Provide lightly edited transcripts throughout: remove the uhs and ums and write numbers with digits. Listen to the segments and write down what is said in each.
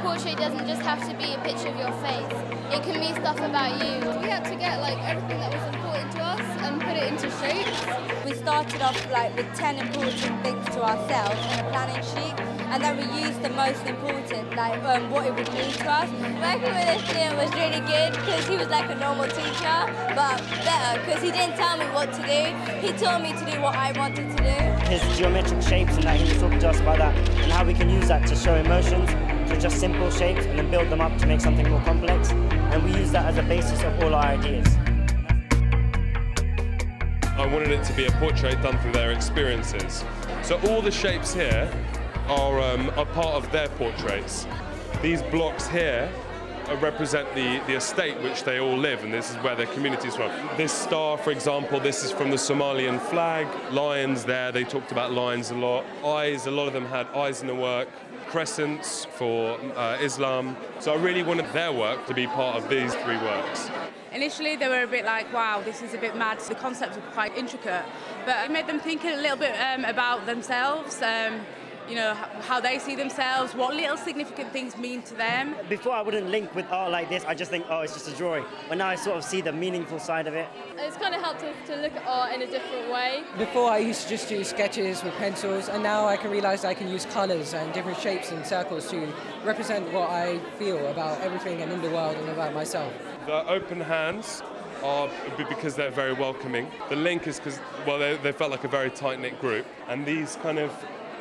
portrait doesn't just have to be a picture of your face. It can be stuff about you. We had to get like everything that was important to us and put it into shapes. We started off like with 10 important things to ourselves on a planning sheet, and then we used the most important, like what it would mean to us. Working with this student was really good because he was like a normal teacher, but better because he didn't tell me what to do. He told me to do what I wanted to do. His geometric shapes, and that he was talking to us about that and how we can use that to show emotions through just simple shapes and then build them up to make something more complex. And we use that as a basis of all our ideas. I wanted it to be a portrait done through their experiences. So all the shapes here are part of their portraits. These blocks here represent the estate which they all live, and this is where their community is from. This star, for example, this is from the Somalian flag. Lions there, they talked about lions a lot. Eyes, a lot of them had eyes in the work. Crescents for Islam. So I really wanted their work to be part of these three works. Initially they were a bit like, wow, this is a bit mad. The concepts were quite intricate, but it made them think a little bit about themselves, you know, how they see themselves, what little significant things mean to them. Before I wouldn't link with art like this, I just think, oh, it's just a drawing. But now I sort of see the meaningful side of it. It's kind of helped us to look at art in a different way. Before I used to just do sketches with pencils, and now I can realise I can use colours and different shapes and circles to represent what I feel about everything and in the world and about myself. The open hands are because they're very welcoming. The link is because, well, they felt like a very tight-knit group, and these kind of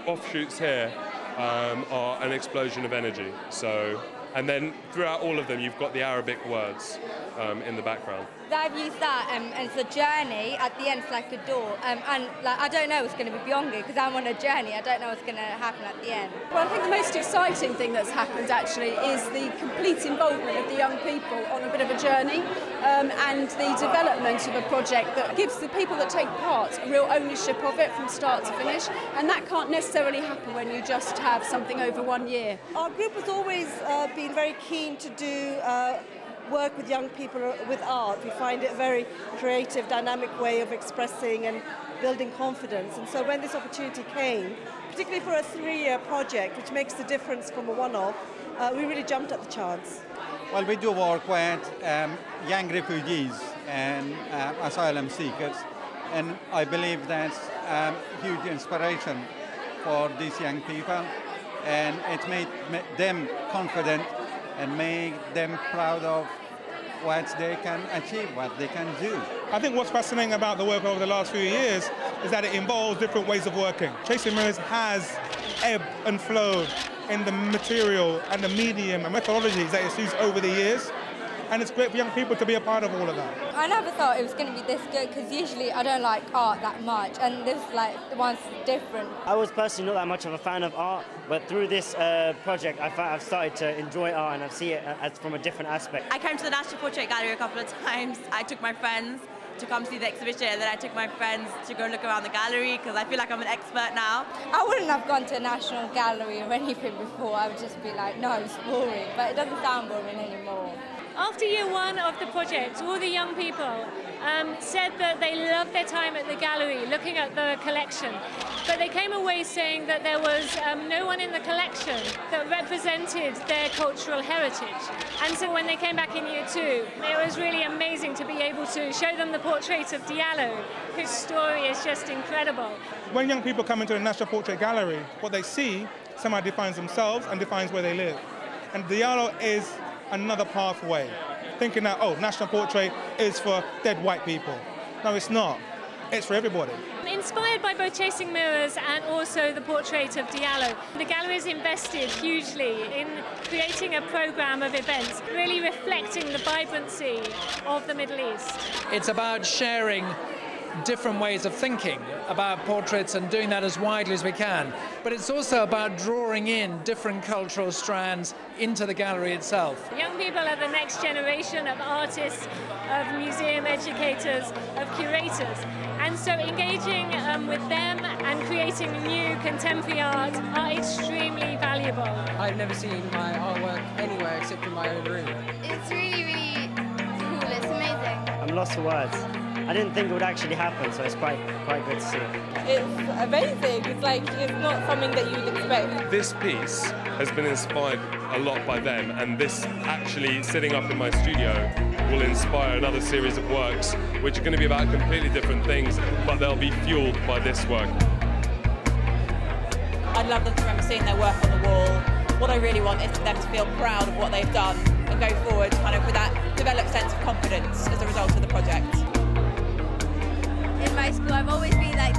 offshoots here are an explosion of energy. So, and then throughout all of them, you've got the Arabic words in the background. I've used that, and it's a journey. At the end, it's like a door, and like I don't know what's going to be beyond it because I'm on a journey. I don't know what's going to happen at the end. Well, I think the most exciting thing that's happened actually is the complete involvement of the young people on a bit of a journey, and the development of a project that gives the people that take part a real ownership of it from start to finish, and that can't necessarily happen when you just have something over 1 year. Our group has always been very keen to do work with young people with art. We find it a very creative, dynamic way of expressing and building confidence. And so when this opportunity came, particularly for a 3-year project, which makes the difference from a one-off, we really jumped at the chance. Well, we do work with young refugees and asylum seekers, and I believe that's a huge inspiration for these young people, and it made them confident and make them proud of what they can achieve, what they can do. I think what's fascinating about the work over the last few years is that it involves different ways of working. Chasing Mirrors has ebbed and flowed in the material and the medium and methodologies that it's used over the years. And it's great for young people to be a part of all of that. I never thought it was going to be this good because usually I don't like art that much, and this the one's different. I was personally not that much of a fan of art, but through this project I've started to enjoy art and I see it as from a different aspect. I came to the National Portrait Gallery a couple of times. I took my friends to come see the exhibition, and then I took my friends to go look around the gallery because I feel like I'm an expert now. I wouldn't have gone to a National Gallery or anything before. I would just be like, no, it's boring, but it doesn't sound boring anymore. After year one of the project, all the young people said that they loved their time at the gallery, looking at the collection. But they came away saying that there was no one in the collection that represented their cultural heritage. And so when they came back in year two, it was really amazing to be able to show them the portrait of Diallo, whose story is just incredible. When young people come into the National Portrait Gallery, what they see somehow defines themselves and defines where they live. And Diallo is another pathway, thinking that, oh, National Portrait is for dead white people. No, it's not. It's for everybody. Inspired by both Chasing Mirrors and also the portrait of Diallo, the gallery's invested hugely in creating a programme of events, really reflecting the vibrancy of the Middle East. It's about sharing different ways of thinking about portraits and doing that as widely as we can. But it's also about drawing in different cultural strands into the gallery itself. Young people are the next generation of artists, of museum educators, of curators. And so engaging with them and creating new contemporary art are extremely valuable. I've never seen my artwork anywhere except in my own room. It's really, really cool. It's amazing. I'm lost for words. I didn't think it would actually happen, so it's quite good to see. It's amazing. It's like, it's not something that you'd expect. This piece has been inspired a lot by them, and this actually sitting up in my studio will inspire another series of works which are going to be about completely different things, but they'll be fueled by this work. I'd love them to remember seeing their work on the wall. What I really want is for them to feel proud of what they've done and go forward kind of with that developed sense of confidence as a result of the project. In my school, I've always been like